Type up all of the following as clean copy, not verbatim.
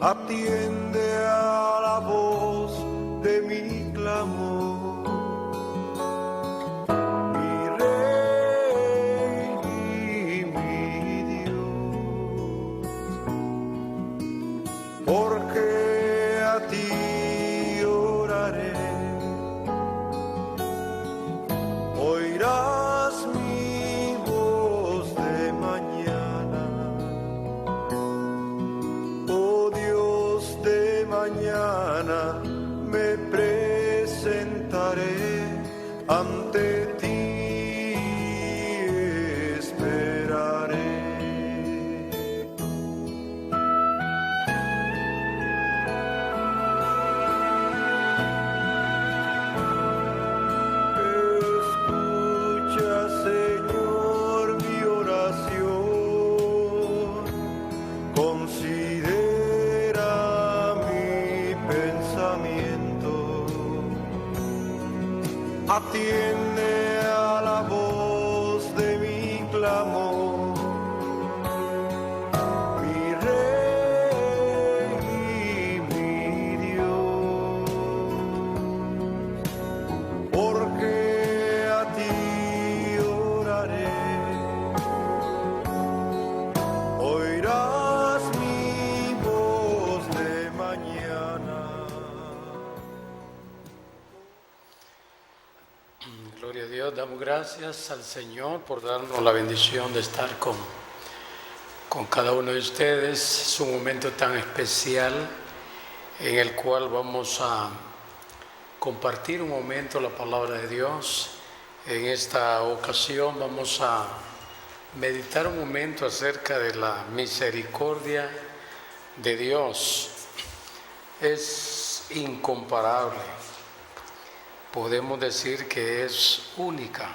atiende a la voz de mi clamor, mi Rey y mi Dios, porque a ti oraré, oirás mi voz de mañana. Mañana me presentaré ante ti, esperaré. Escucha, Señor, mi oración, considera atiende a la voz de mi clamor, mi Rey y mi Dios, porque a ti oraré, oirás mi voz de mañana. Gloria a Dios, damos gracias al Señor por darnos la bendición de estar con cada uno de ustedes. Es un momento tan especial en el cual vamos a compartir un momento la palabra de Dios. En esta ocasión vamos a meditar un momento acerca de la misericordia de Dios. Es incomparable. Podemos decir que es única.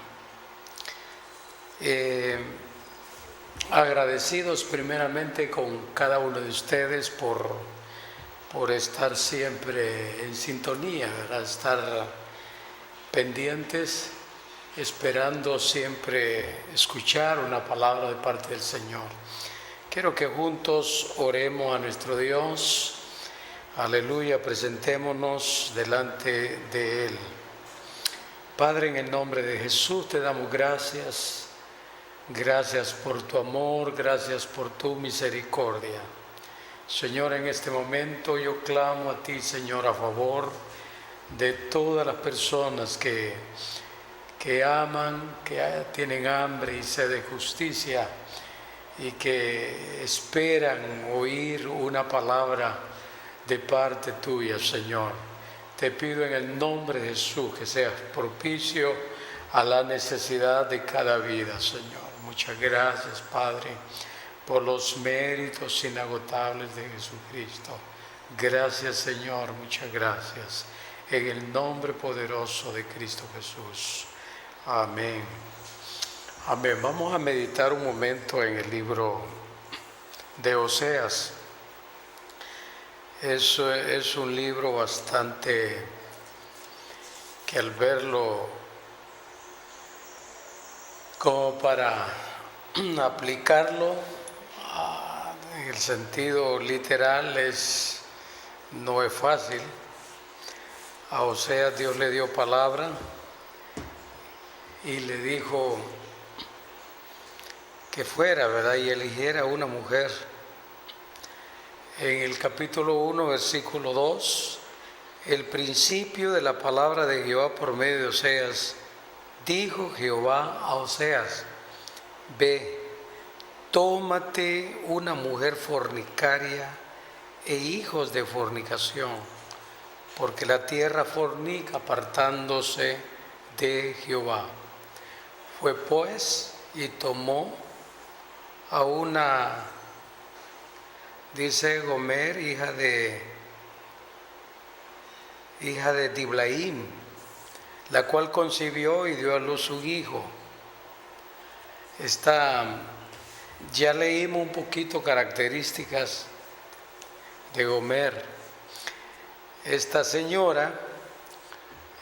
Agradecidos primeramente con cada uno de ustedes por estar siempre en sintonía, ¿verdad? Estar pendientes, esperando siempre escuchar una palabra de parte del Señor. Quiero que juntos oremos a nuestro Dios. Aleluya, presentémonos delante de Él. Padre, en el nombre de Jesús te damos gracias. Gracias por tu amor, gracias por tu misericordia. Señor, en este momento yo clamo a ti, Señor, a favor de todas las personas que aman, que tienen hambre y sed de justicia y que esperan oír una palabra de parte tuya, Señor. Te pido en el nombre de Jesús que seas propicio a la necesidad de cada vida, Señor. Muchas gracias, Padre, por los méritos inagotables de Jesucristo. Gracias, Señor, muchas gracias. En el nombre poderoso de Cristo Jesús. Amén. Amén. Vamos a meditar un momento en el libro de Oseas. Es un libro bastante que al verlo como para aplicarlo en el sentido literal no es fácil. A Oseas Dios le dio palabra y le dijo que fuera, ¿verdad? Y eligiera una mujer. En el capítulo 1, versículo 2, el principio de la palabra de Jehová por medio de Oseas, dijo Jehová a Oseas: ve, tómate una mujer fornicaria e hijos de fornicación, porque la tierra fornica apartándose de Jehová. Fue pues y tomó a una, dice Gomer, hija de Diblaim, la cual concibió y dio a luz un hijo. Ya leímos un poquito características de Gomer. Esta señora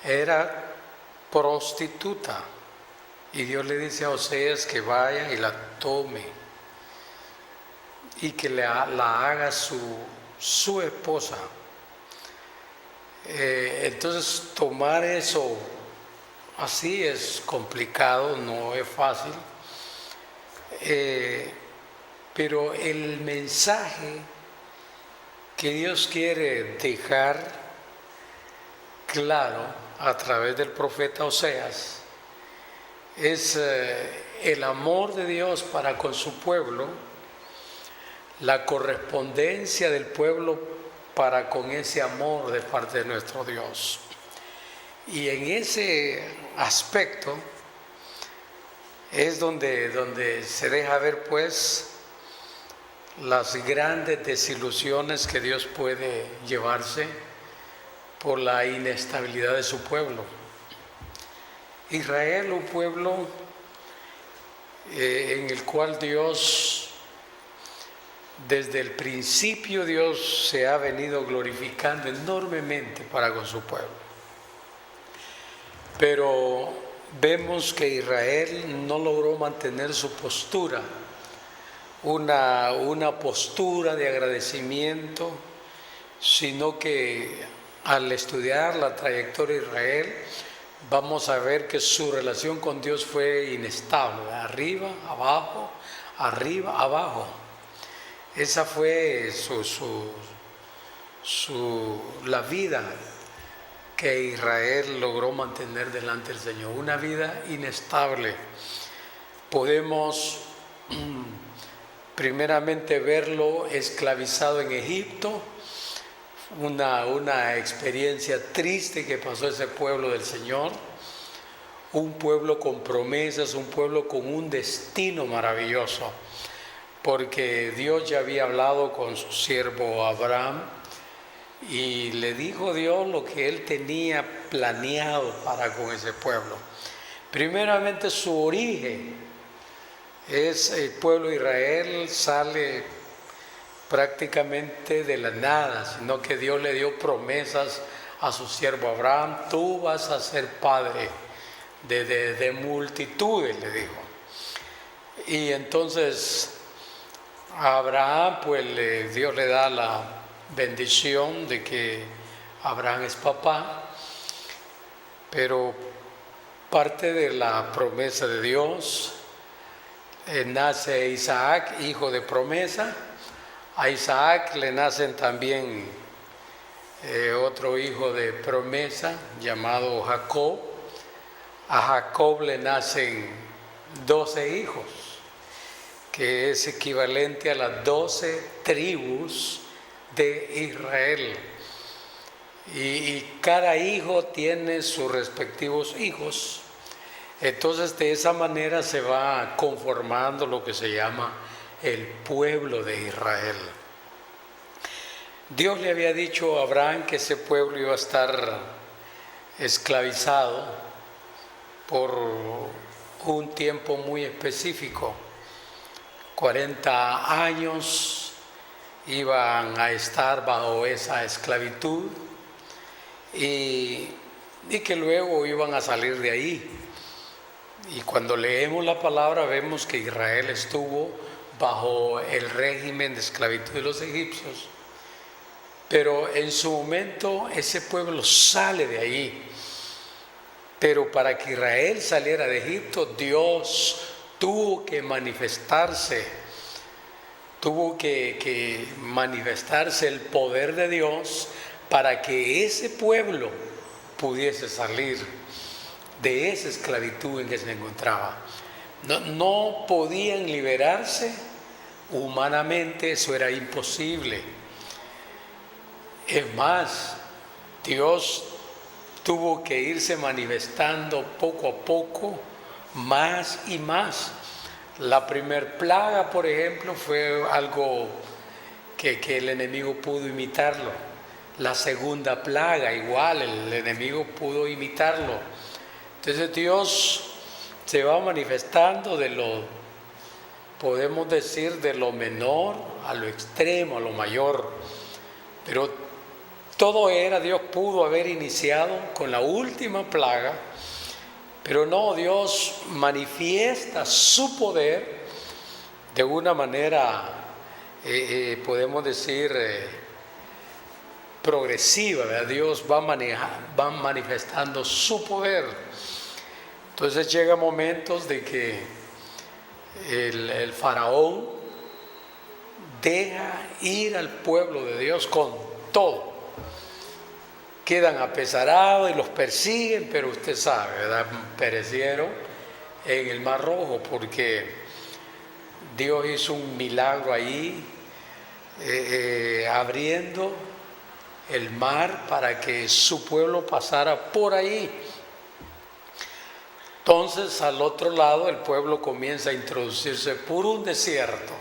era prostituta y Dios le dice a Oseas que vaya y la tome. y que la haga su esposa. Entonces tomar eso así es complicado, no es fácil, pero el mensaje que Dios quiere dejar claro a través del profeta Oseas es el amor de Dios para con su pueblo, la correspondencia del pueblo para con ese amor de parte de nuestro Dios. Y en ese aspecto es donde se deja ver pues las grandes desilusiones que Dios puede llevarse por la inestabilidad de su pueblo. Israel, un pueblo en el cual Dios, desde el principio Dios se ha venido glorificando enormemente para con su pueblo. Pero vemos que Israel no logró mantener su postura, una postura de agradecimiento, sino que al estudiar la trayectoria de Israel, vamos a ver que su relación con Dios fue inestable, arriba, abajo. Esa fue la vida que Israel logró mantener delante del Señor, una vida inestable. Podemos primeramente verlo esclavizado en Egipto, una experiencia triste que pasó ese pueblo del Señor, un pueblo con promesas, un pueblo con un destino maravilloso, porque Dios ya había hablado con su siervo Abraham y le dijo Dios lo que él tenía planeado para con ese pueblo. Primeramente su origen es el pueblo de Israel, sale prácticamente de la nada, sino que Dios le dio promesas a su siervo Abraham: tú vas a ser padre de multitudes, le dijo. Y entonces a Abraham pues Dios le da la bendición de que Abraham es papá, pero parte de la promesa de Dios, nace Isaac, hijo de promesa. A Isaac le nacen también otro hijo de promesa llamado Jacob. A Jacob le nacen 12 hijos, que es equivalente a las 12 tribus de Israel. Y cada hijo tiene sus respectivos hijos. Entonces de esa manera se va conformando lo que se llama el pueblo de Israel. Dios le había dicho a Abraham que ese pueblo iba a estar esclavizado por un tiempo muy específico. 40 años iban a estar bajo esa esclavitud y que luego iban a salir de ahí. Y cuando leemos la palabra vemos que Israel estuvo bajo el régimen de esclavitud de los egipcios, pero en su momento ese pueblo sale de ahí. Pero para que Israel saliera de Egipto, Dios tuvo que manifestarse, el poder de Dios para que ese pueblo pudiese salir de esa esclavitud en que se encontraba. No podían liberarse humanamente, eso era imposible. Es más, Dios tuvo que irse manifestando poco a poco, más y más. La primer plaga, por ejemplo, fue algo que el enemigo pudo imitarlo. La segunda plaga, igual, el enemigo pudo imitarlo. Entonces Dios se va manifestando podemos decir, de lo menor a lo extremo, a lo mayor. Pero Dios pudo haber iniciado con la última plaga, pero no, Dios manifiesta su poder de una manera podemos decir, progresiva, ¿verdad? Dios va manifestando su poder. Entonces llega momentos de que el faraón deja ir al pueblo de Dios con todo. Quedan apesarados y los persiguen, pero usted sabe, ¿verdad? Perecieron en el Mar Rojo porque Dios hizo un milagro ahí, abriendo el mar para que su pueblo pasara por ahí. Entonces, al otro lado, el pueblo comienza a introducirse por un desierto.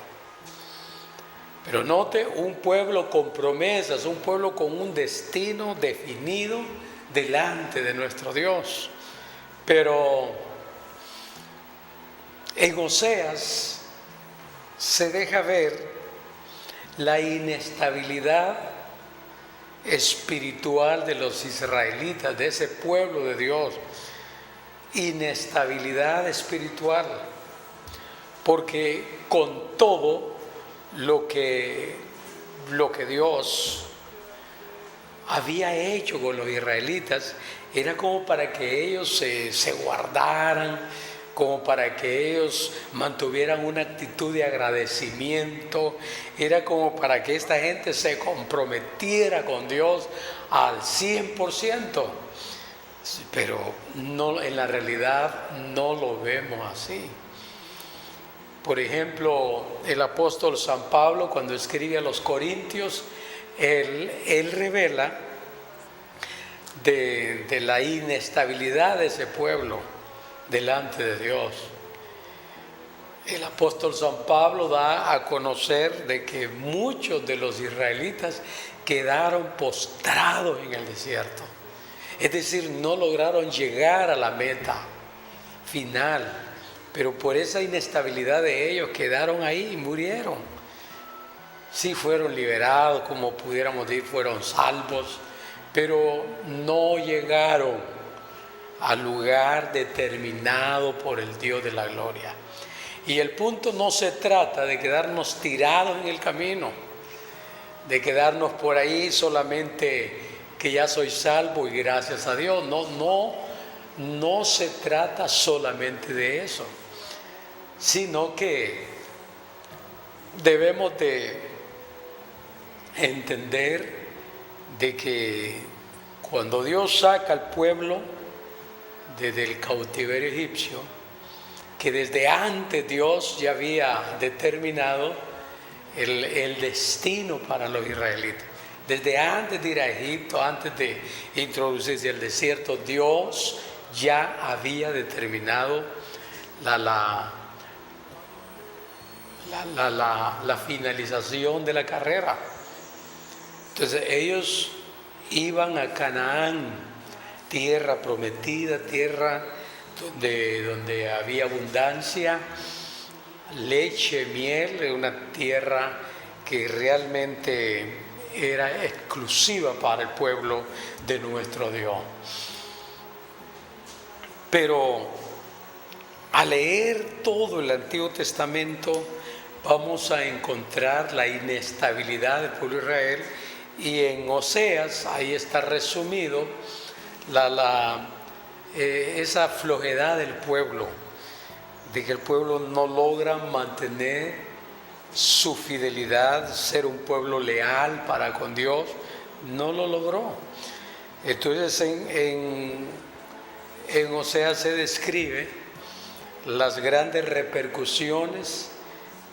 Pero note, un pueblo con promesas, un pueblo con un destino definido delante de nuestro Dios. Pero en Oseas se deja ver la inestabilidad espiritual de los israelitas, de ese pueblo de Dios. Inestabilidad espiritual, porque con todo lo que Dios había hecho con los israelitas, era como para que ellos se guardaran, como para que ellos mantuvieran una actitud de agradecimiento, era como para que esta gente se comprometiera con Dios al 100%. Pero no, en la realidad no lo vemos así. Por ejemplo, el apóstol San Pablo, cuando escribe a los Corintios, él revela de la inestabilidad de ese pueblo delante de Dios. El apóstol San Pablo da a conocer de que muchos de los israelitas quedaron postrados en el desierto. Es decir, no lograron llegar a la meta final, pero por esa inestabilidad de ellos quedaron ahí y murieron. Sí fueron liberados, como pudiéramos decir, fueron salvos, pero no llegaron al lugar determinado por el Dios de la gloria. Y el punto no se trata de quedarnos tirados en el camino, de quedarnos por ahí solamente que ya soy salvo y gracias a Dios. No se trata solamente de eso, sino que debemos de entender de que cuando Dios saca al pueblo desde el cautiverio egipcio, que desde antes Dios ya había determinado el destino para los israelitas. Desde antes de ir a Egipto, antes de introducirse al desierto, Dios ya había determinado la finalización de la carrera. Entonces ellos iban a Canaán, tierra prometida, tierra donde había abundancia, leche, miel, una tierra que realmente era exclusiva para el pueblo de nuestro Dios. Pero al leer todo el Antiguo Testamento vamos a encontrar la inestabilidad del pueblo de Israel, y en Oseas ahí está resumido esa flojedad del pueblo, de que el pueblo no logra mantener su fidelidad, ser un pueblo leal para con Dios, no lo logró. Entonces en Oseas se describe las grandes repercusiones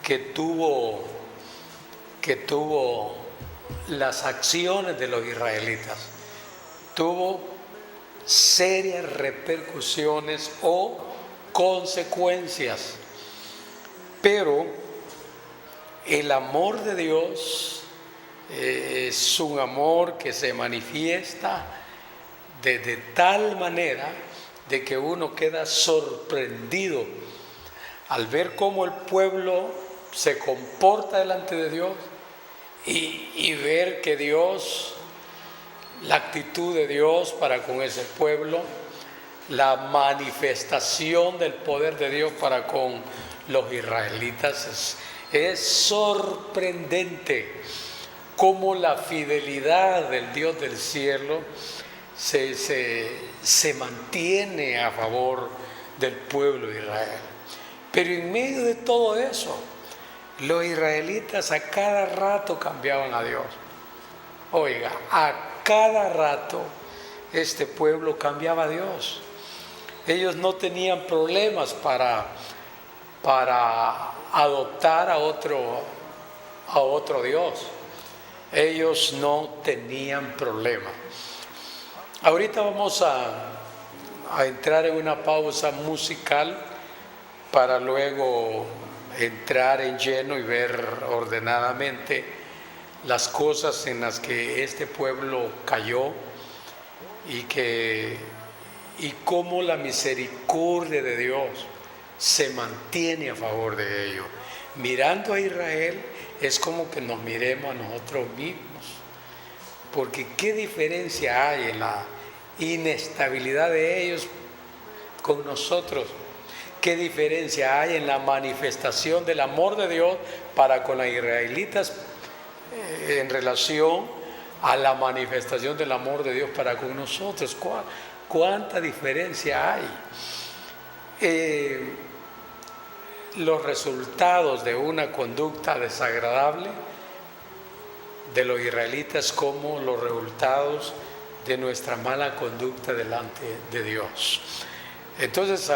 que tuvo las acciones de los israelitas. Tuvo serias repercusiones o consecuencias, pero el amor de Dios es un amor que se manifiesta de tal manera de que uno queda sorprendido al ver cómo el pueblo se comporta delante de Dios y ver que Dios, la actitud de Dios para con ese pueblo, la manifestación del poder de Dios para con los israelitas Es sorprendente cómo la fidelidad del Dios del cielo se mantiene a favor del pueblo de Israel. Pero en medio de todo eso, los israelitas a cada rato cambiaban a Dios. Oiga, a cada rato este pueblo cambiaba a Dios. Ellos no tenían problemas para adoptar a otro Dios. Ellos no tenían problema. Ahorita vamos a entrar en una pausa musical para luego entrar en lleno y ver ordenadamente las cosas en las que este pueblo cayó y cómo la misericordia de Dios se mantiene a favor de ellos. Mirando a Israel es como que nos miremos a nosotros mismos, porque qué diferencia hay en la inestabilidad de ellos con nosotros, qué diferencia hay en la manifestación del amor de Dios para con los israelitas en relación a la manifestación del amor de Dios para con nosotros. ¿Cuánta diferencia hay? Los resultados de una conducta desagradable de los israelitas como los resultados de nuestra mala conducta delante de Dios. Entonces,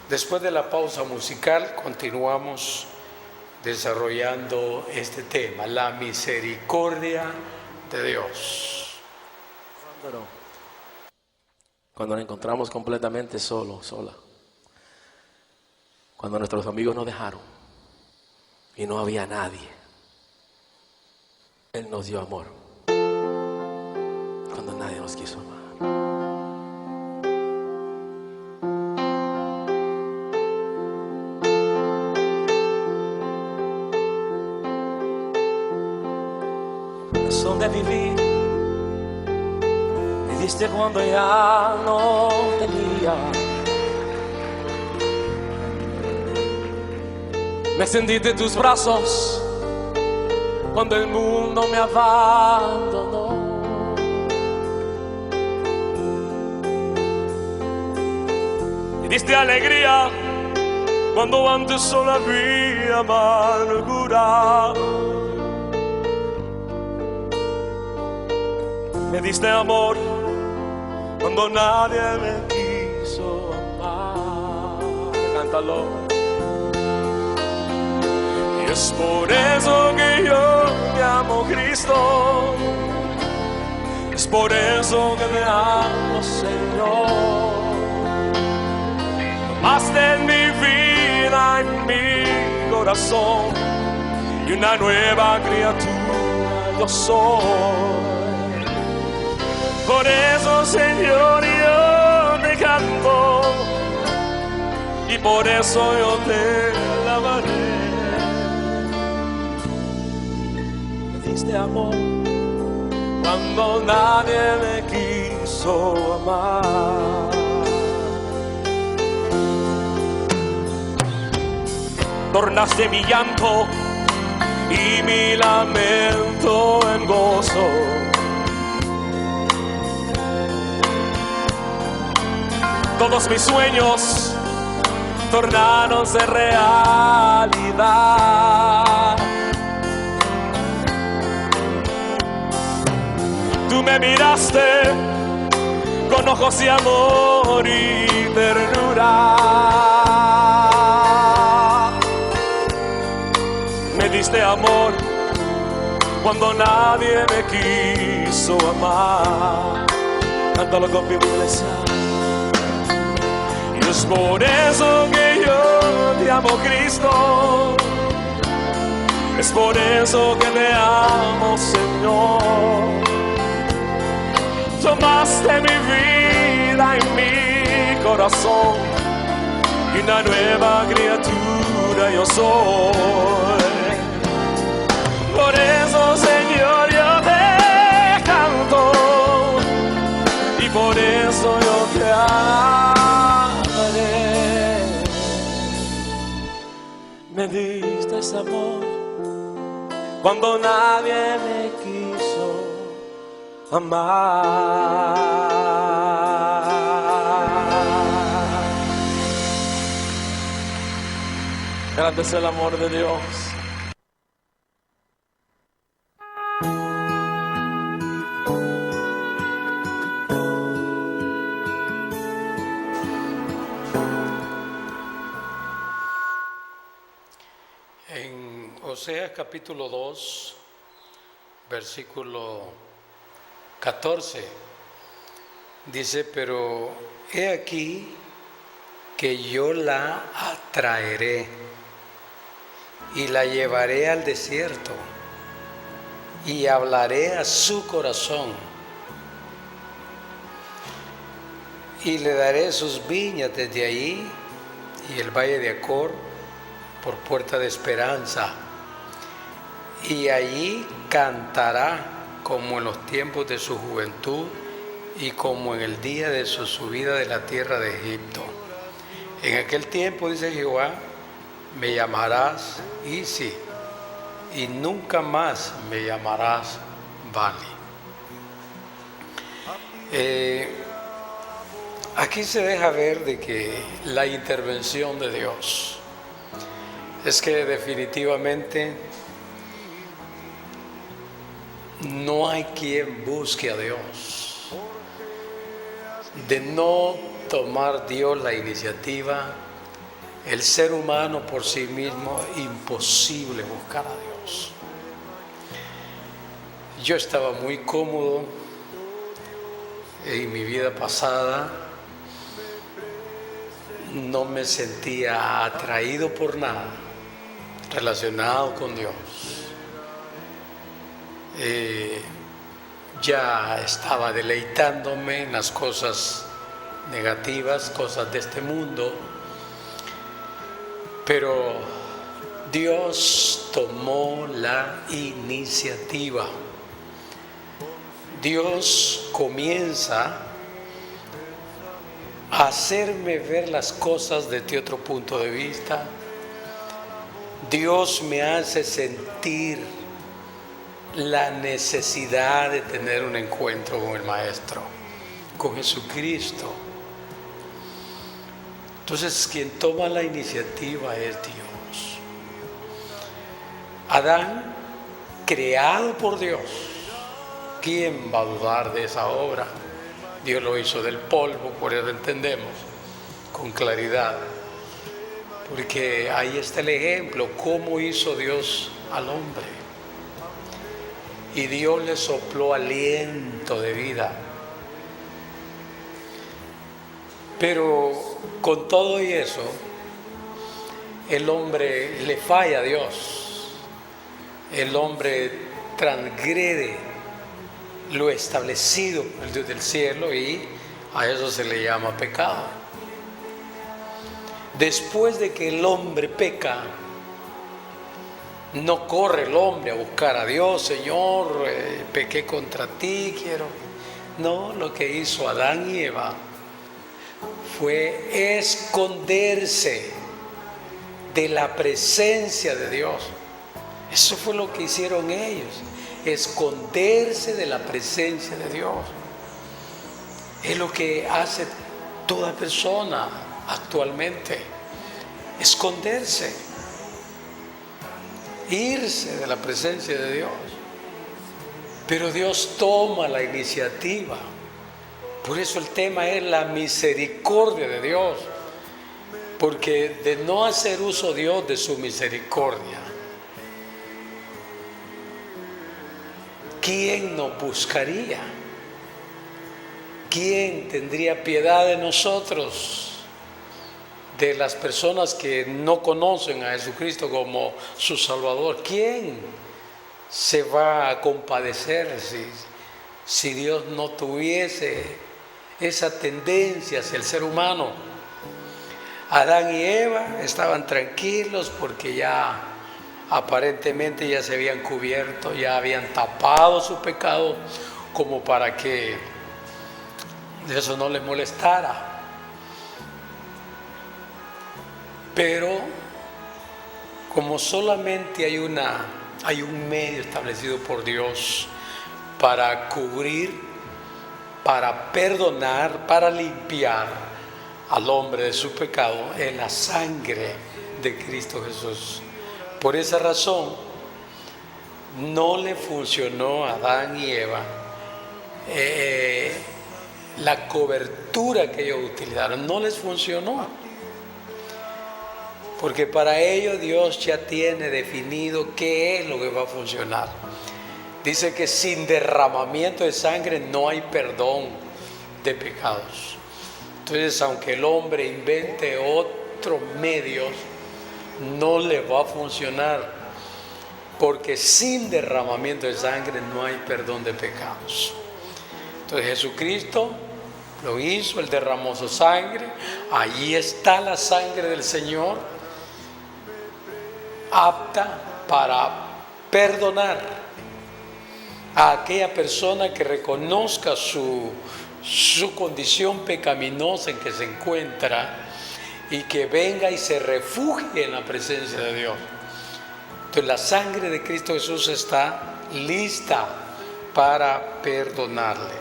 después de la pausa musical, continuamos desarrollando este tema, la misericordia de Dios. Cuando nos encontramos completamente sola, cuando nuestros amigos nos dejaron y no había nadie, Él nos dio amor. Cuando nadie nos quiso amar. Razón de vivir me diste cuando ya no tenía. Me extendiste en tus brazos cuando el mundo me abandonó. Me diste alegría cuando antes solo había amargura. Me diste amor cuando nadie me quiso amar. Cántalo. Y es por eso que yo te amo, Cristo. Es por eso que te amo, Señor. Tomaste en mi vida, en mi corazón, y una nueva criatura yo soy. Por eso, Señor, yo te canto, y por eso yo te alabaré. Me diste amor cuando nadie me quiso amar. Tornaste mi llanto y mi lamento en gozo. Todos mis sueños tornáronse realidad. Tú me miraste con ojos de amor y ternura. Me diste amor cuando nadie me quiso amar. Cántalo con mi iglesia. Es por eso que yo te amo, Cristo. Es por eso que te amo, Señor. Tomaste mi vida en mi corazón, y una nueva criatura yo soy. Por eso, Señor, yo te canto, y por eso yo te amo. Me diste ese amor cuando nadie me quiso amar. Grande es el amor de Dios. En Oseas capítulo 2, versículo 14, dice: pero he aquí que yo la atraeré y la llevaré al desierto y hablaré a su corazón y le daré sus viñas desde allí y el valle de Acor por puerta de esperanza, y allí cantará como en los tiempos de su juventud y como en el día de su subida de la tierra de Egipto. En aquel tiempo, dice Jehová, me llamarás Isi, y nunca más me llamarás Bali. Aquí se deja ver de que la intervención de Dios es que definitivamente no hay quien busque a Dios. De no tomar Dios la iniciativa, el ser humano por sí mismo, imposible buscar a Dios. Yo estaba muy cómodo en mi vida pasada, no me sentía atraído por nada relacionado con Dios. Ya estaba deleitándome en las cosas negativas, cosas de este mundo, pero Dios tomó la iniciativa. Dios comienza a hacerme ver las cosas desde otro punto de vista. Dios me hace sentir la necesidad de tener un encuentro con el Maestro, con Jesucristo. Entonces, quien toma la iniciativa es Dios. Adán, creado por Dios, ¿quién va a dudar de esa obra? Dios lo hizo del polvo, por eso entendemos con claridad. Porque ahí está el ejemplo, cómo hizo Dios al hombre. Y Dios le sopló aliento de vida. Pero con todo y eso, el hombre le falla a Dios. El hombre transgrede lo establecido por el Dios del cielo y a eso se le llama pecado. Después de que el hombre peca, no corre el hombre a buscar a Dios, Señor, pequé contra ti, quiero. No, lo que hizo Adán y Eva fue esconderse de la presencia de Dios. Eso fue lo que hicieron ellos, esconderse de la presencia de Dios. Es lo que hace toda persona actualmente, esconderse, irse de la presencia de Dios. Pero Dios toma la iniciativa. Por eso el tema es la misericordia de Dios, porque de no hacer uso Dios de su misericordia, ¿quién nos buscaría? ¿Quién tendría piedad de nosotros? De las personas que no conocen a Jesucristo como su Salvador. ¿Quién se va a compadecer si Dios no tuviese esa tendencia hacia el ser humano? Adán y Eva estaban tranquilos porque ya aparentemente ya se habían cubierto, ya habían tapado su pecado como para que eso no les molestara. Pero como solamente hay un medio establecido por Dios para cubrir, para perdonar, para limpiar al hombre de su pecado, es la sangre de Cristo Jesús. Por esa razón, no le funcionó a Adán y Eva la cobertura que ellos utilizaron, no les funcionó. Porque para ellos Dios ya tiene definido qué es lo que va a funcionar. Dice que sin derramamiento de sangre no hay perdón de pecados. Entonces, aunque el hombre invente otros medios, no le va a funcionar. Porque sin derramamiento de sangre no hay perdón de pecados. Entonces Jesucristo lo hizo, Él derramó su sangre. Allí está la sangre del Señor, apta para perdonar a aquella persona que reconozca su condición pecaminosa en que se encuentra y que venga y se refugie en la presencia de Dios. Entonces la sangre de Cristo Jesús está lista para perdonarle.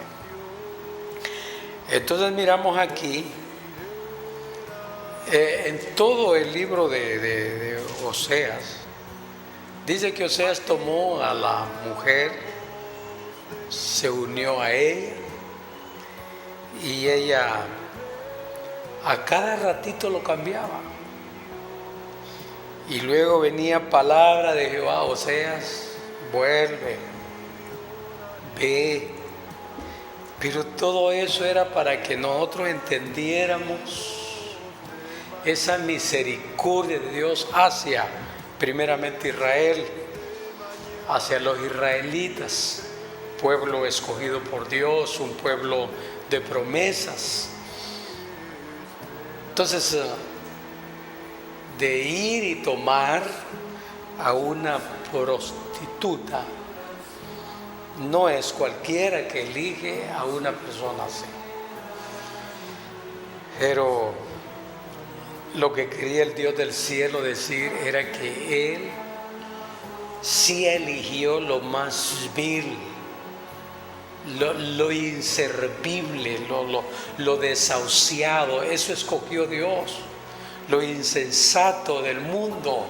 Entonces miramos aquí, en todo el libro de Oseas, dice que Oseas tomó a la mujer, se unió a ella, y ella a cada ratito lo cambiaba. Y luego venía palabra de Jehová: Oseas, vuelve, ve. Pero todo eso era para que nosotros entendiéramos esa misericordia de Dios hacia, primeramente, Israel, hacia los israelitas, pueblo escogido por Dios, un pueblo de promesas. Entonces, de ir y tomar a una prostituta, no es cualquiera que elige a una persona así. Pero lo que quería el Dios del cielo decir era que Él sí eligió lo más vil, lo inservible, lo desahuciado. Eso escogió Dios. Lo insensato del mundo,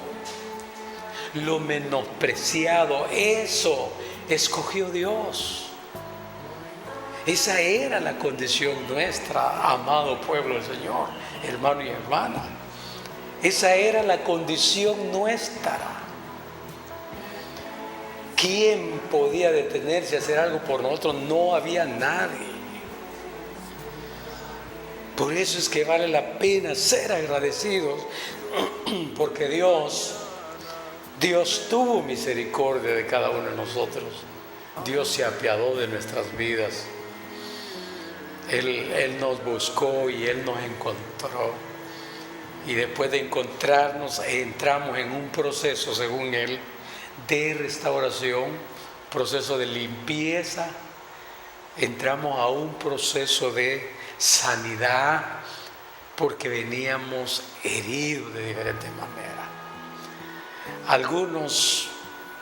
lo menospreciado, eso escogió Dios. Esa era la condición nuestra, amado pueblo del Señor, hermano y hermana. Esa era la condición nuestra. ¿Quién podía detenerse a hacer algo por nosotros? No había nadie. Por eso es que vale la pena ser agradecidos, porque Dios tuvo misericordia de cada uno de nosotros. Dios se apiadó de nuestras vidas. Él nos buscó y Él nos encontró. Y después de encontrarnos, entramos en un proceso, según Él, de restauración, proceso de limpieza. Entramos a un proceso de sanidad, porque veníamos heridos de diferentes maneras. Algunos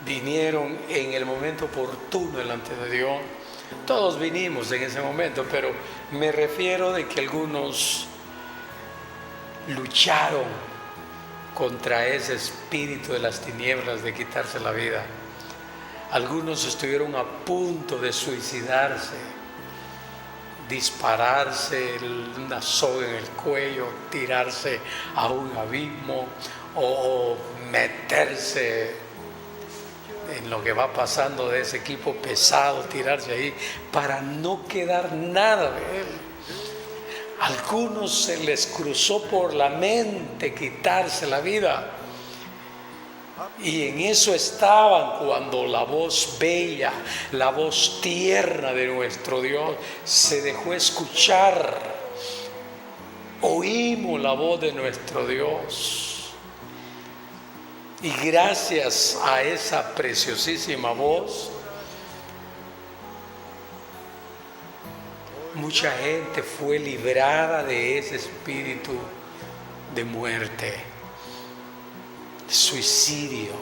vinieron en el momento oportuno delante de Dios. Todos vinimos en ese momento, pero me refiero de que algunos lucharon contra ese espíritu de las tinieblas de quitarse la vida. Algunos estuvieron a punto de suicidarse, dispararse una soga en el cuello, tirarse a un abismo o meterse en lo que va pasando de ese equipo pesado, tirarse ahí para no quedar nada de él. Algunos se les cruzó por la mente quitarse la vida. Y en eso estaban cuando la voz bella, la voz tierna de nuestro Dios se dejó escuchar. Oímos la voz de nuestro Dios. Y gracias a esa preciosísima voz, mucha gente fue librada de ese espíritu de muerte. suicidio.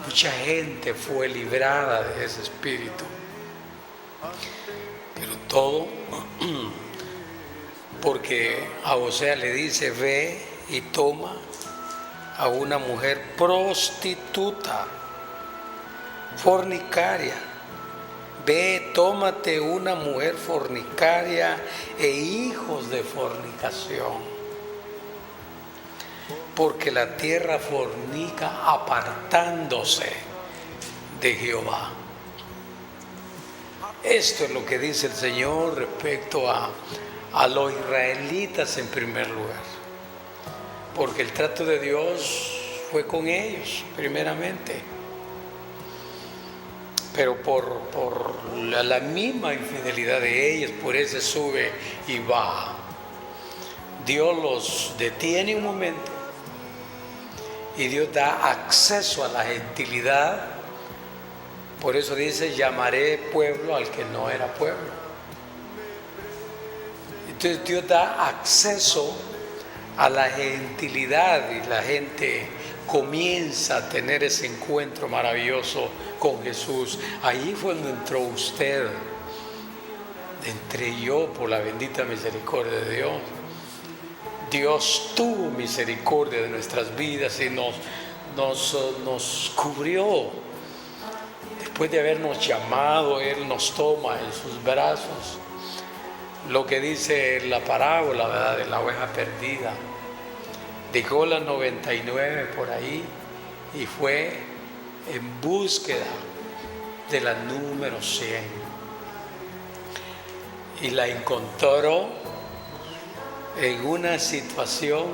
Mucha gente fue librada de ese espíritu. Pero todo porque a Osea le dice: ve y toma a una mujer prostituta, fornicaria. Ve, tómate una mujer fornicaria e hijos de fornicación, porque la tierra fornica apartándose de Jehová. Esto es lo que dice el Señor respecto a los israelitas en primer lugar, porque el trato de Dios fue con ellos primeramente, pero por la misma infidelidad de ellos, por eso sube y baja. Dios los detiene un momento y Dios da acceso a la gentilidad. Por eso dice: llamaré pueblo al que no era pueblo. Entonces Dios da acceso a la gentilidad y la gente comienza a tener ese encuentro maravilloso con Jesús. Allí fue donde entró usted, entré yo por la bendita misericordia de Dios. Dios tuvo misericordia de nuestras vidas y nos cubrió. Después de habernos llamado, Él nos toma en sus brazos. Lo que dice la parábola, ¿verdad?, de la oveja perdida. Dejó las 99 por ahí y fue en búsqueda de la número 100. Y la encontró en una situación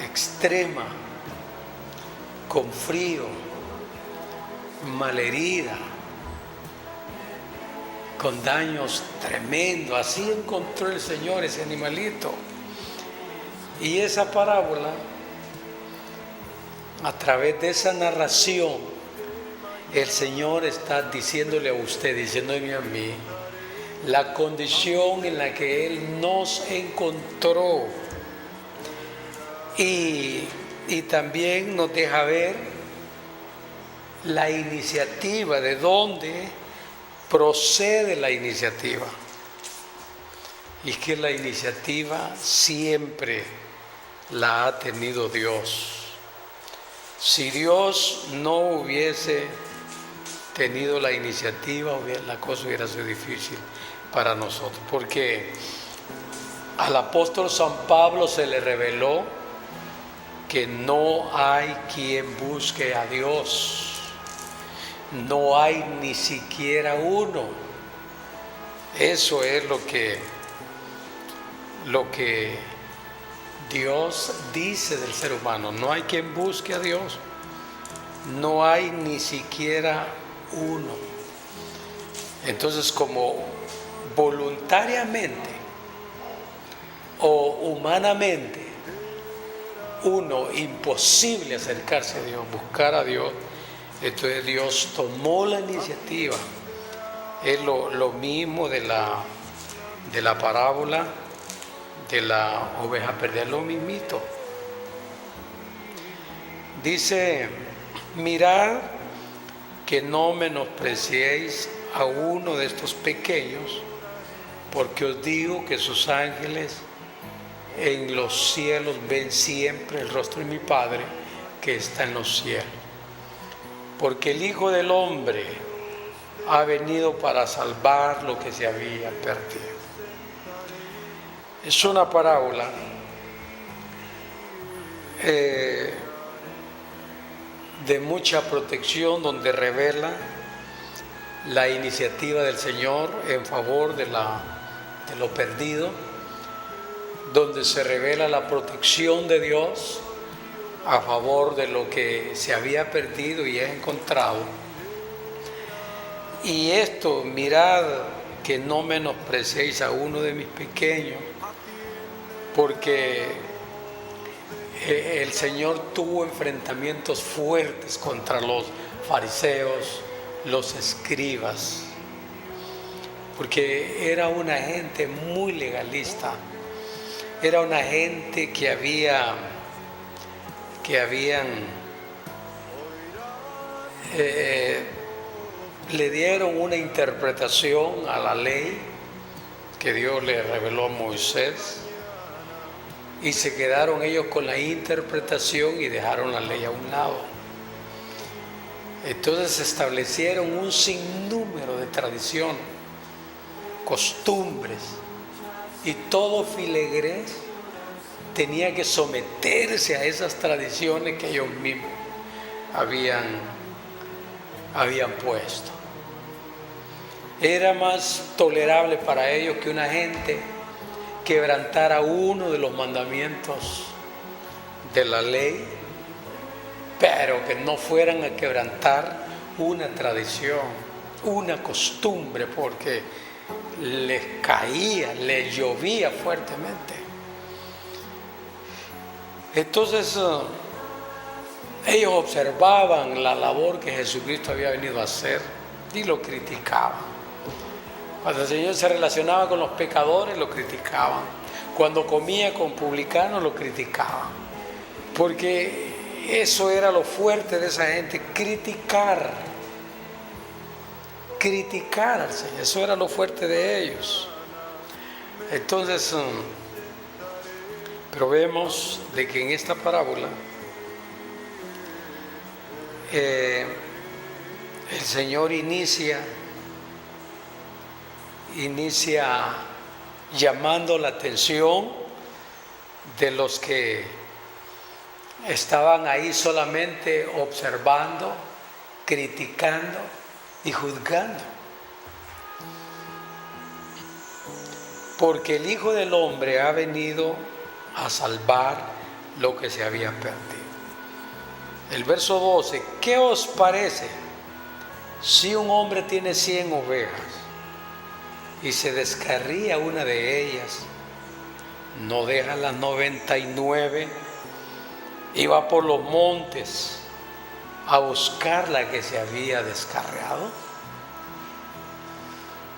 extrema, con frío, malherida, con daños tremendos. Así encontró el Señor ese animalito. Y esa parábola, a través de esa narración, el Señor está diciéndole a usted, diciéndome a mí, la condición en la que Él nos encontró. Y también nos deja ver la iniciativa, de dónde procede la iniciativa. Y que la iniciativa siempre la ha tenido Dios. Si Dios no hubiese tenido la iniciativa, la cosa hubiera sido difícil para nosotros, porque al apóstol San Pablo se le reveló que no hay quien busque a Dios, no hay ni siquiera uno. Eso es lo que Dios dice del ser humano: no hay quien busque a Dios, no hay ni siquiera uno. Entonces, como voluntariamente o humanamente imposible acercarse a Dios, buscar a Dios, entonces Dios tomó la iniciativa. Es lo mismo de la parábola de la oveja perdida, lo mismito. Dice: mirad que no menospreciéis a uno de estos pequeños, porque os digo que sus ángeles en los cielos ven siempre el rostro de mi Padre que está en los cielos. Porque el Hijo del Hombre ha venido para salvar lo que se había perdido. Es una parábola de mucha protección, donde revela la iniciativa del Señor en favor de lo perdido, donde se revela la protección de Dios a favor de lo que se había perdido y es encontrado. Y esto: mirad que no menospreciéis a uno de mis pequeños, porque el Señor tuvo enfrentamientos fuertes contra los fariseos, los escribas, porque era una gente muy legalista, era una gente que había que le dieron una interpretación a la ley que Dios le reveló a Moisés, y se quedaron ellos con la interpretación y dejaron la ley a un lado. Entonces se establecieron un sinnúmero de tradiciones, costumbres, y todo filigrés tenía que someterse a esas tradiciones que ellos mismos habían puesto. Era más tolerable para ellos que una gente quebrantara uno de los mandamientos de la ley, pero que no fueran a quebrantar una tradición, una costumbre, porque les caía, les llovía fuertemente. Entonces ellos observaban la labor que Jesucristo había venido a hacer y lo criticaban. Cuando el Señor se relacionaba con los pecadores, lo criticaban. Cuando comía con publicanos, lo criticaban. Porque eso era lo fuerte de esa gente, criticar al Señor. Eso era lo fuerte de ellos. Entonces, pero vemos de que en esta parábola el Señor inicia llamando la atención de los que estaban ahí solamente observando, criticando y juzgando. Porque el Hijo del Hombre ha venido a salvar lo que se había perdido. El verso 12, ¿qué os parece si un hombre tiene 100 ovejas y se descarría una de ellas, no deja las 99 y va por los montes a buscar la que se había descarriado?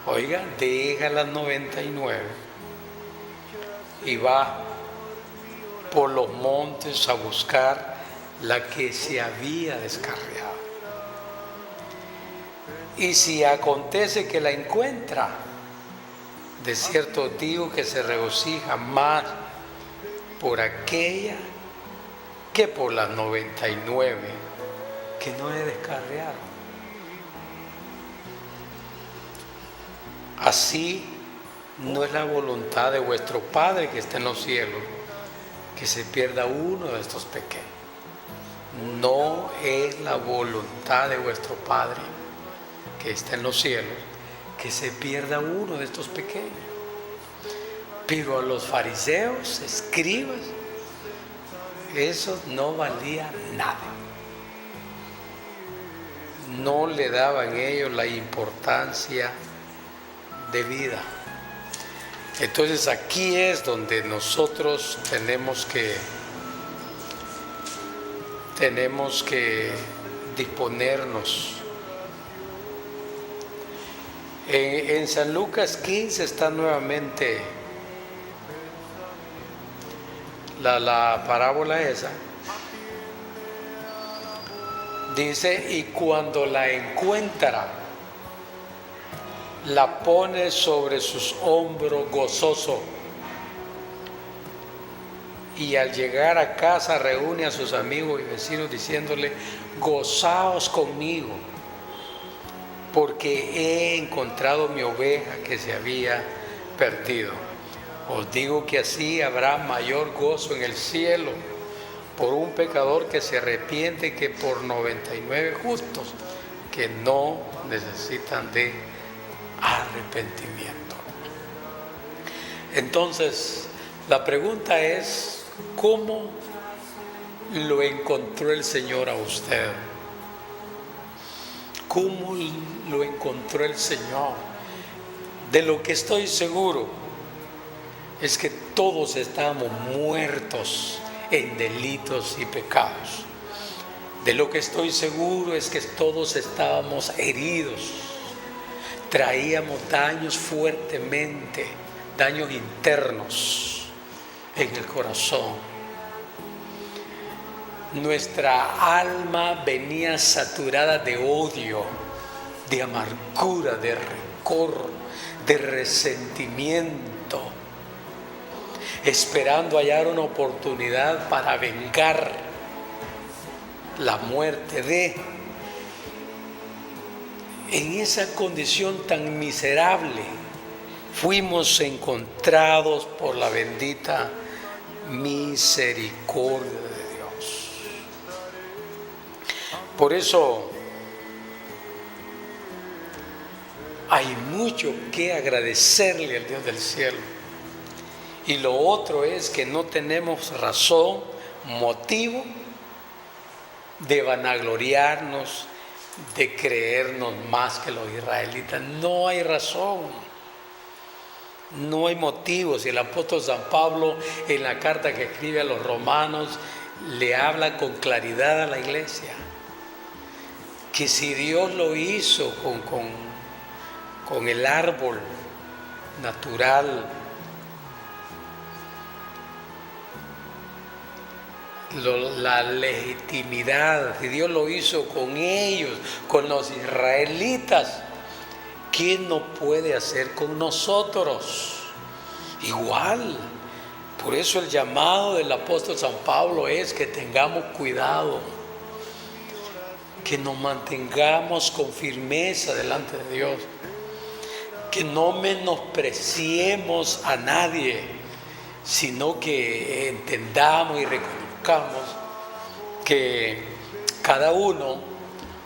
Oiga, deja las 99 y va por los montes a buscar la que se había descarriado. Y si acontece que la encuentra, de cierto digo que se regocija más por aquella que por las 99 que no le descarriaron. Así no es la voluntad de vuestro Padre que está en los cielos que se pierda uno de estos pequeños. No es la voluntad de vuestro Padre que está en los cielos que se pierda uno de estos pequeños. Pero a los fariseos, escribas, eso no valía nada. No le daban ellos la importancia de vida. Entonces aquí es donde nosotros tenemos que disponernos. En San Lucas 15 está nuevamente la parábola esa. Dice, y cuando la encuentra, la pone sobre sus hombros gozoso. Y al llegar a casa reúne a sus amigos y vecinos diciéndole, gozaos conmigo, porque he encontrado mi oveja que se había perdido. Os digo que así habrá mayor gozo en el cielo por un pecador que se arrepiente que por 99 justos que no necesitan de arrepentimiento. Entonces, la pregunta es, ¿cómo lo encontró el Señor a usted? ¿Cómo lo encontró el Señor? De lo que estoy seguro es que todos estamos muertos en delitos y pecados. De lo que estoy seguro es que todos estábamos heridos, traíamos daños fuertemente, daños internos en el corazón. nuestra alma venía saturada de odio, de amargura, de rencor, de resentimiento, esperando hallar una oportunidad para vengar la muerte de. En esa condición tan miserable fuimos encontrados por la bendita misericordia de Dios. Por eso hay mucho que agradecerle al Dios del cielo. Y lo otro es que no tenemos razón, motivo de vanagloriarnos, de creernos más que los israelitas. No hay razón, no hay motivos. Y el apóstol San Pablo, en la carta que escribe a los romanos, le habla con claridad a la iglesia que si Dios lo hizo con el árbol natural, la legitimidad, si Dios lo hizo con ellos, con los israelitas, ¿quién no puede hacer con nosotros? Igual. Por eso el llamado del apóstol San Pablo es que tengamos cuidado, que nos mantengamos con firmeza delante de Dios, que no menospreciemos a nadie, sino que entendamos y reconozcamos que cada uno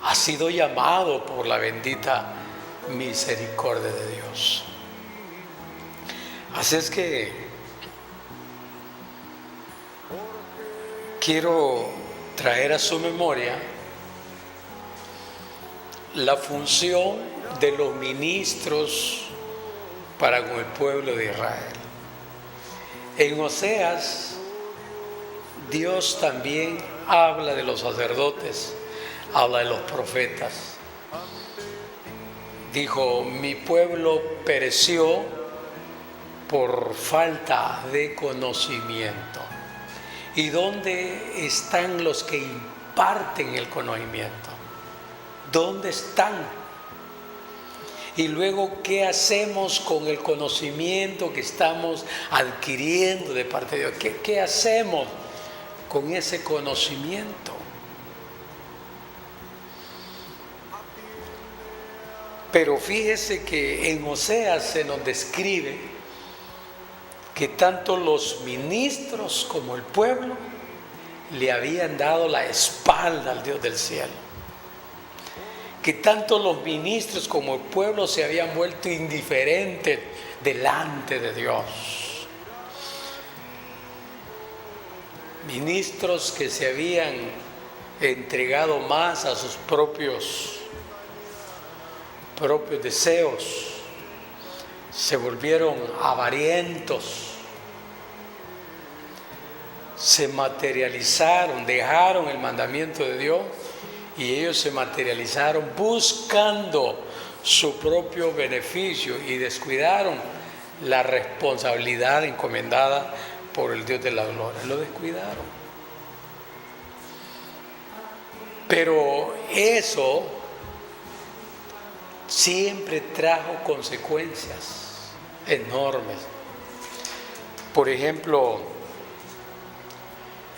ha sido llamado por la bendita misericordia de Dios. Así es que quiero traer a su memoria la función de los ministros para con el pueblo de Israel. En Oseas, Dios también habla de los sacerdotes, habla de los profetas. Dijo: mi pueblo pereció por falta de conocimiento. ¿Y dónde están los que imparten el conocimiento? ¿Dónde están? Y luego, ¿qué hacemos con el conocimiento que estamos adquiriendo de parte de Dios? ¿Qué hacemos con ese conocimiento? Pero fíjese que en Oseas se nos describe que tanto los ministros como el pueblo le habían dado la espalda al Dios del cielo. Que tanto los ministros como el pueblo se habían vuelto indiferentes delante de Dios. Ministros que se habían entregado más a sus propios deseos, se volvieron avarientos, se materializaron, dejaron el mandamiento de Dios y ellos se materializaron buscando su propio beneficio y descuidaron la responsabilidad encomendada por el Dios de la gloria. Lo descuidaron. Pero eso siempre trajo consecuencias enormes. Por ejemplo,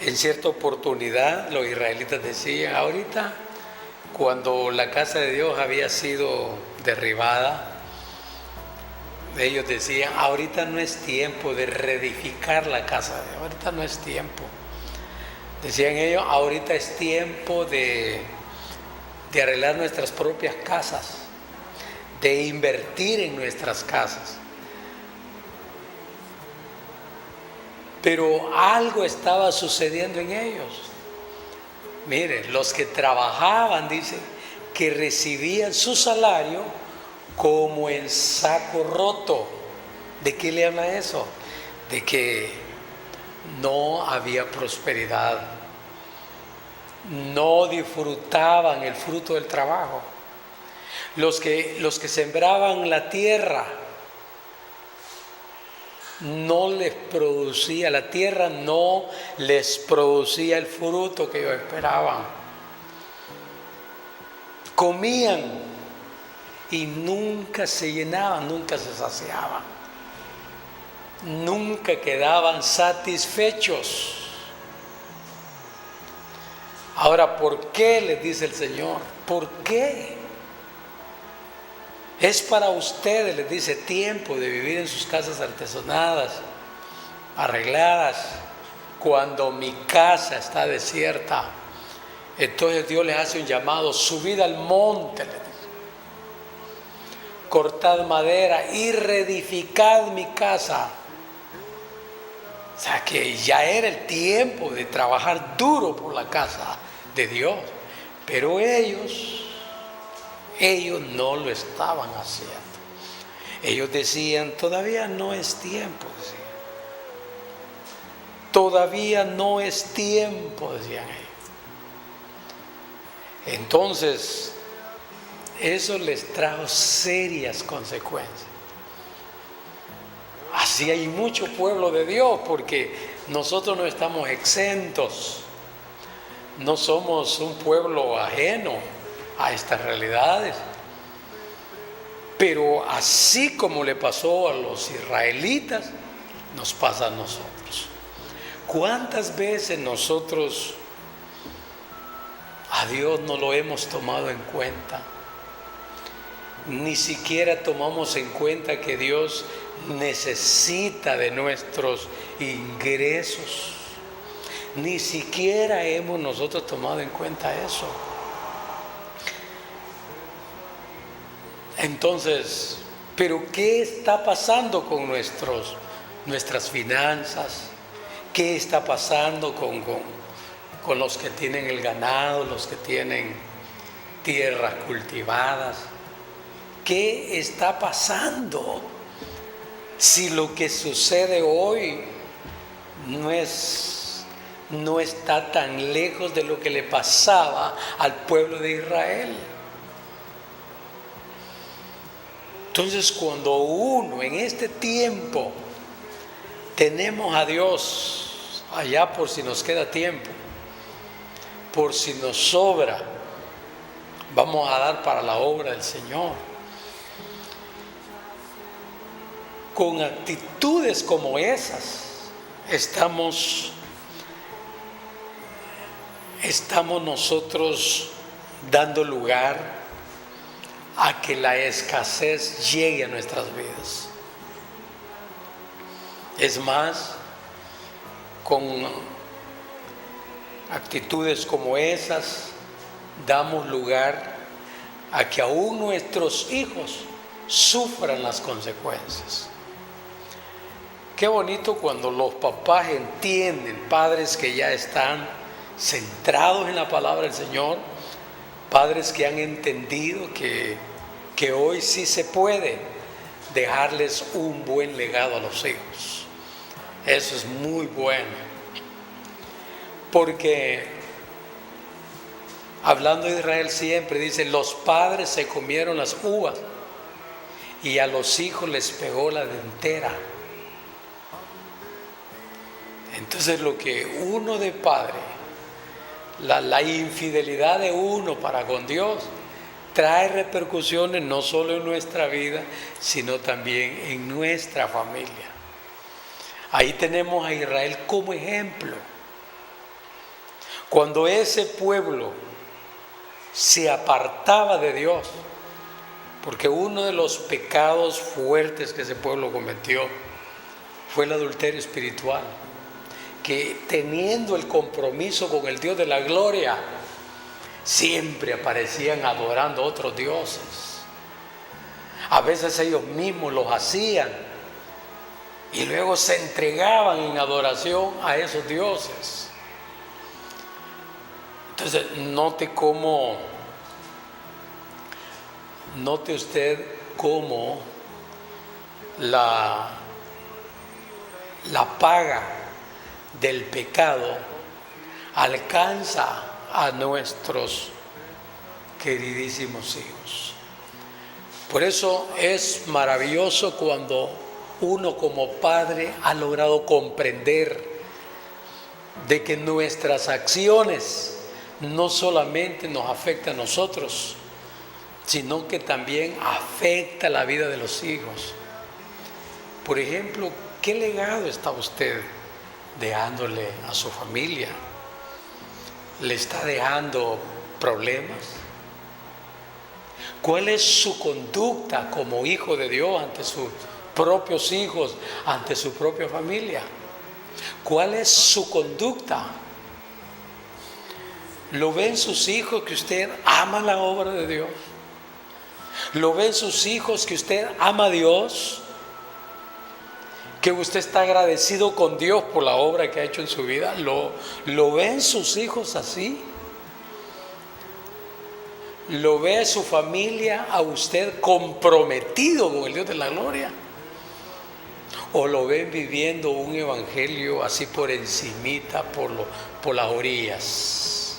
en cierta oportunidad los israelitas decían: ahorita, cuando la casa de Dios había sido derribada, ellos decían: ahorita no es tiempo de reedificar la casa de Dios, ahorita no es tiempo. Decían ellos: ahorita es tiempo de arreglar nuestras propias casas, de invertir en nuestras casas. Pero algo estaba sucediendo en ellos. Miren, los que trabajaban, dice, que recibían su salario como en saco roto. ¿De qué le habla eso? De que no había prosperidad, no disfrutaban el fruto del trabajo. Los que sembraban la tierra no les producía, la tierra no les producía el fruto que ellos esperaban. Comían y nunca se llenaban, nunca se saciaban, nunca quedaban satisfechos. Ahora, ¿por qué? Les dice el Señor. ¿Por qué? Es para ustedes, les dice, tiempo de vivir en sus casas artesonadas, arregladas, cuando mi casa está desierta. Entonces Dios les hace un llamado: subid al monte, les dice, cortad madera y reedificad mi casa. O sea que ya era el tiempo de trabajar duro por la casa de Dios, pero ellos no lo estaban haciendo. Ellos decían: todavía no es tiempo, decían. Todavía no es tiempo, decían ellos. Entonces, eso les trajo serias consecuencias. Así hay mucho pueblo de Dios, porque nosotros no estamos exentos. No somos un pueblo ajeno a estas realidades. Pero así como le pasó a los israelitas, nos pasa a nosotros. ¿Cuántas veces nosotros a Dios no lo hemos tomado en cuenta? Ni siquiera tomamos en cuenta que Dios necesita de nuestros ingresos. Ni siquiera hemos nosotros tomado en cuenta eso. Entonces, ¿pero qué está pasando con nuestras finanzas? ¿Qué está pasando con los que tienen el ganado, los que tienen tierras cultivadas? ¿Qué está pasando? Si lo que sucede hoy no está tan lejos de lo que le pasaba al pueblo de Israel. Entonces, cuando uno en este tiempo tenemos a Dios, allá por si nos queda tiempo, por si nos sobra, vamos a dar para la obra del Señor. Con actitudes como esas, estamos nosotros dando lugar a que la escasez llegue a nuestras vidas. Es más, con actitudes como esas, damos lugar a que aún nuestros hijos sufran las consecuencias. Qué bonito cuando los papás entienden, padres que ya están centrados en la palabra del Señor, padres que han entendido que hoy sí se puede dejarles un buen legado a los hijos. Eso es muy bueno, porque hablando de Israel siempre dice: los padres se comieron las uvas y a los hijos les pegó la dentera. Entonces, lo que uno de padre, la infidelidad de uno para con Dios, trae repercusiones no solo en nuestra vida, sino también en nuestra familia. Ahí tenemos a Israel como ejemplo. Cuando ese pueblo se apartaba de Dios, porque uno de los pecados fuertes que ese pueblo cometió fue el adulterio espiritual, que teniendo el compromiso con el Dios de la gloria, siempre aparecían adorando a otros dioses. A veces ellos mismos los hacían y luego se entregaban en adoración a esos dioses. Entonces, note usted cómo la paga del pecado alcanza a nuestros queridísimos hijos. Por eso es maravilloso cuando uno como padre ha logrado comprender de que nuestras acciones no solamente nos afectan a nosotros, sino que también afecta la vida de los hijos. Por ejemplo, ¿qué legado está usted dejándole a su familia? ¿Le está dejando problemas? ¿Cuál es su conducta como hijo de Dios ante sus propios hijos, ante su propia familia? ¿Cuál es su conducta? ¿Lo ven sus hijos que usted ama la obra de Dios? ¿Lo ven sus hijos que usted ama a Dios? ¿Que usted está agradecido con Dios por la obra que ha hecho en su vida? ¿Lo ven sus hijos así? ¿Lo ve su familia a usted comprometido con el Dios de la gloria? ¿O lo ven viviendo un evangelio así por encimita, por las orillas?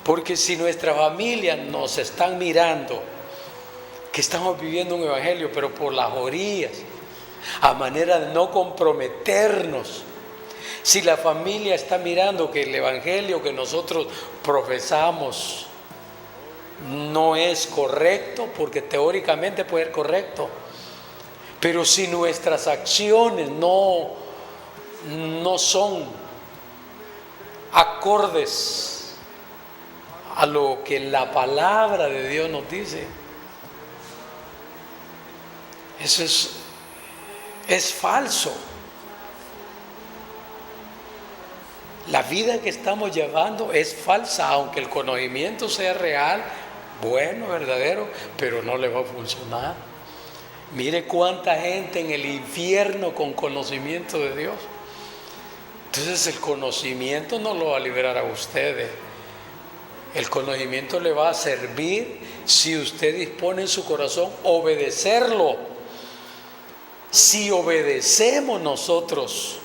Porque si nuestra familia nos están mirando que estamos viviendo un evangelio, pero por las orillas, a manera de no comprometernos, si la familia está mirando que el evangelio que nosotros profesamos no es correcto, porque teóricamente puede ser correcto, pero si nuestras acciones no son acordes a lo que la palabra de Dios nos dice, eso es falso. La vida que estamos llevando es falsa, aunque el conocimiento sea real, bueno, verdadero, pero no le va a funcionar. Mire cuánta gente en el infierno con conocimiento de Dios. Entonces el conocimiento no lo va a liberar a ustedes. El conocimiento le va a servir si usted dispone en su corazón obedecerlo. Si obedecemos nosotros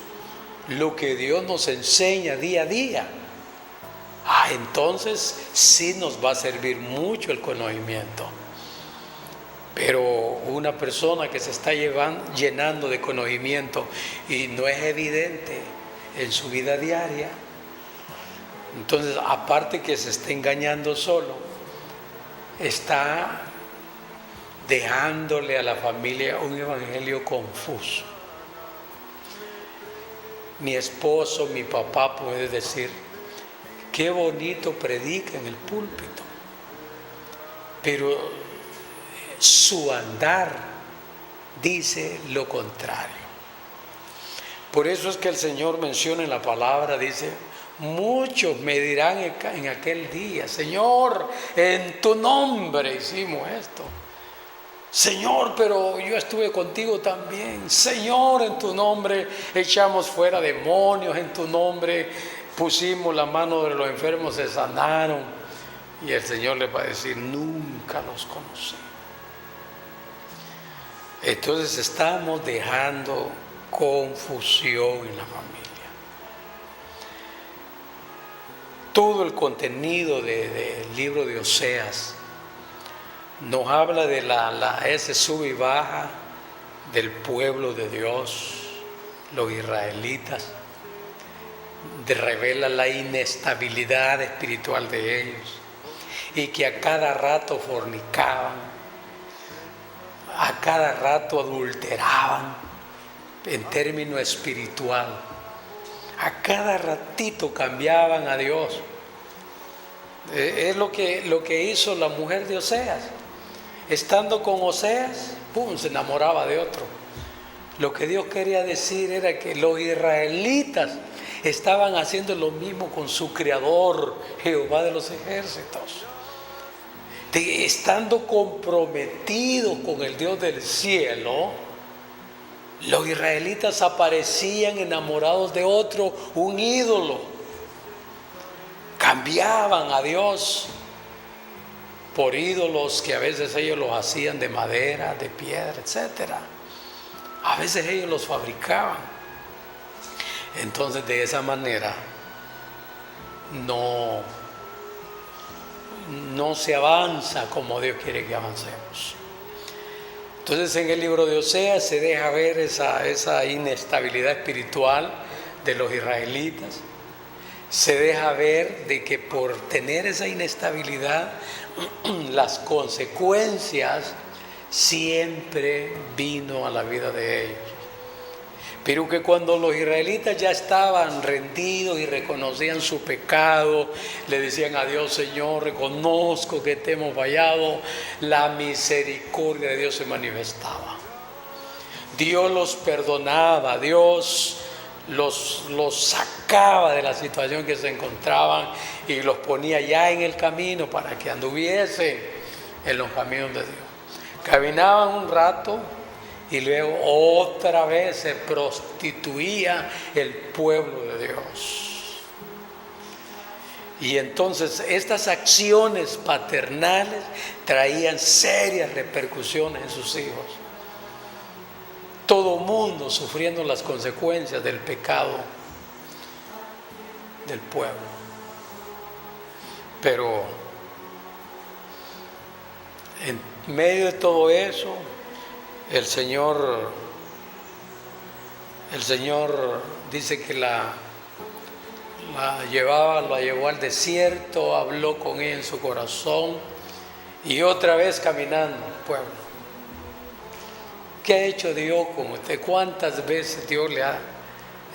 lo que Dios nos enseña día a día, entonces sí nos va a servir mucho el conocimiento. Pero una persona que se está llenando de conocimiento y no es evidente en su vida diaria, entonces aparte que se está engañando solo, está dejándole a la familia un evangelio confuso. Mi esposo, mi papá puede decir, qué bonito predica en el púlpito, pero su andar dice lo contrario. Por eso es que el Señor menciona en la palabra, dice, muchos me dirán en aquel día, Señor, en tu nombre hicimos esto. Señor, pero yo estuve contigo también. Señor, en tu nombre echamos fuera demonios, en tu nombre pusimos la mano de los enfermos, se sanaron. Y el Señor les va a decir, nunca los conocí. Entonces estamos dejando confusión en la familia. Todo el contenido del libro de Oseas nos habla de ese sub y baja del pueblo de Dios, los israelitas, revela la inestabilidad espiritual de ellos y que a cada rato fornicaban, a cada rato adulteraban en término espiritual, a cada ratito cambiaban a Dios. Es lo que hizo la mujer de Oseas. Estando con Oseas, se enamoraba de otro. Lo que Dios quería decir era que los israelitas estaban haciendo lo mismo con su creador, Jehová de los ejércitos. Estando comprometidos con el Dios del cielo, los israelitas aparecían enamorados de otro, un ídolo. Cambiaban a Dios por ídolos que a veces ellos los hacían de madera, de piedra, etc. A veces ellos los fabricaban. Entonces de esa manera no se avanza como Dios quiere que avancemos. Entonces en el libro de Oseas se deja ver esa inestabilidad espiritual de los israelitas. Se deja ver de que por tener esa inestabilidad, las consecuencias siempre vino a la vida de ellos. Pero que cuando los israelitas ya estaban rendidos y reconocían su pecado, le decían a Dios: Señor, reconozco que te hemos fallado, la misericordia de Dios se manifestaba. Dios los perdonaba, Dios los sacaba de la situación que se encontraban y los ponía ya en el camino para que anduviesen en los caminos de Dios. Caminaban un rato y luego otra vez se prostituía el pueblo de Dios. Y entonces estas acciones paternales traían serias repercusiones en sus hijos. Todo mundo sufriendo las consecuencias del pecado del pueblo. Pero en medio de todo eso, el Señor dice que la llevó al desierto, habló con ella en su corazón y otra vez caminando al pueblo. ¿Qué ha hecho Dios con usted? ¿Cuántas veces Dios le ha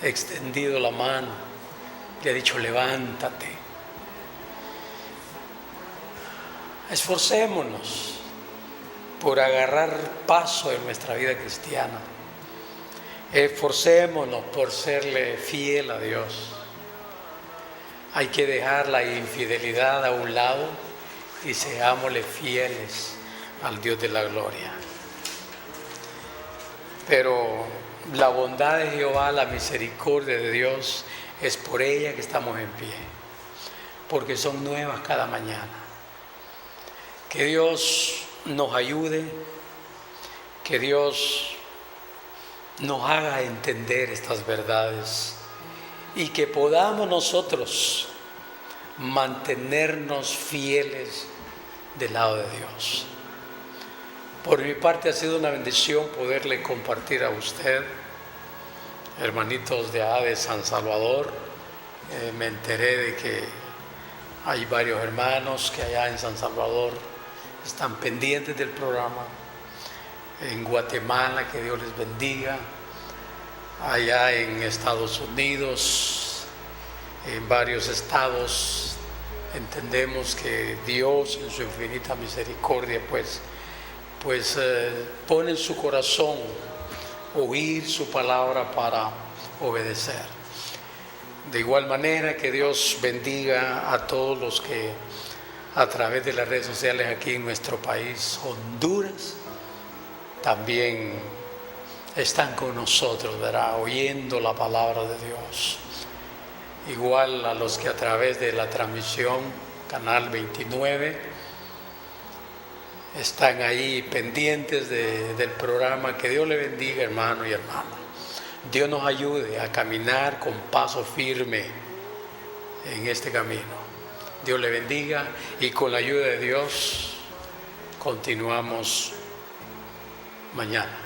extendido la mano? Le ha dicho: levántate. Esforcémonos por agarrar paso en nuestra vida cristiana. Esforcémonos por serle fiel a Dios. Hay que dejar la infidelidad a un lado y seámosle fieles al Dios de la gloria. Pero la bondad de Jehová, la misericordia de Dios, es por ella que estamos en pie, porque son nuevas cada mañana. Que Dios nos ayude, que Dios nos haga entender estas verdades y que podamos nosotros mantenernos fieles del lado de Dios. Por mi parte ha sido una bendición poderle compartir a usted, hermanitos de San Salvador. Me enteré de que hay varios hermanos que allá en San Salvador están pendientes del programa. En Guatemala, que Dios les bendiga. Allá en Estados Unidos, en varios estados, entendemos que Dios en su infinita misericordia pues pone en su corazón oír su palabra para obedecer. De igual manera, que Dios bendiga a todos los que a través de las redes sociales aquí en nuestro país, Honduras, también están con nosotros, ¿verdad?, oyendo la palabra de Dios. Igual a los que a través de la transmisión Canal 29 están ahí pendientes del programa. Que Dios le bendiga, hermano y hermana. Dios nos ayude a caminar con paso firme en este camino. Dios le bendiga y con la ayuda de Dios continuamos mañana.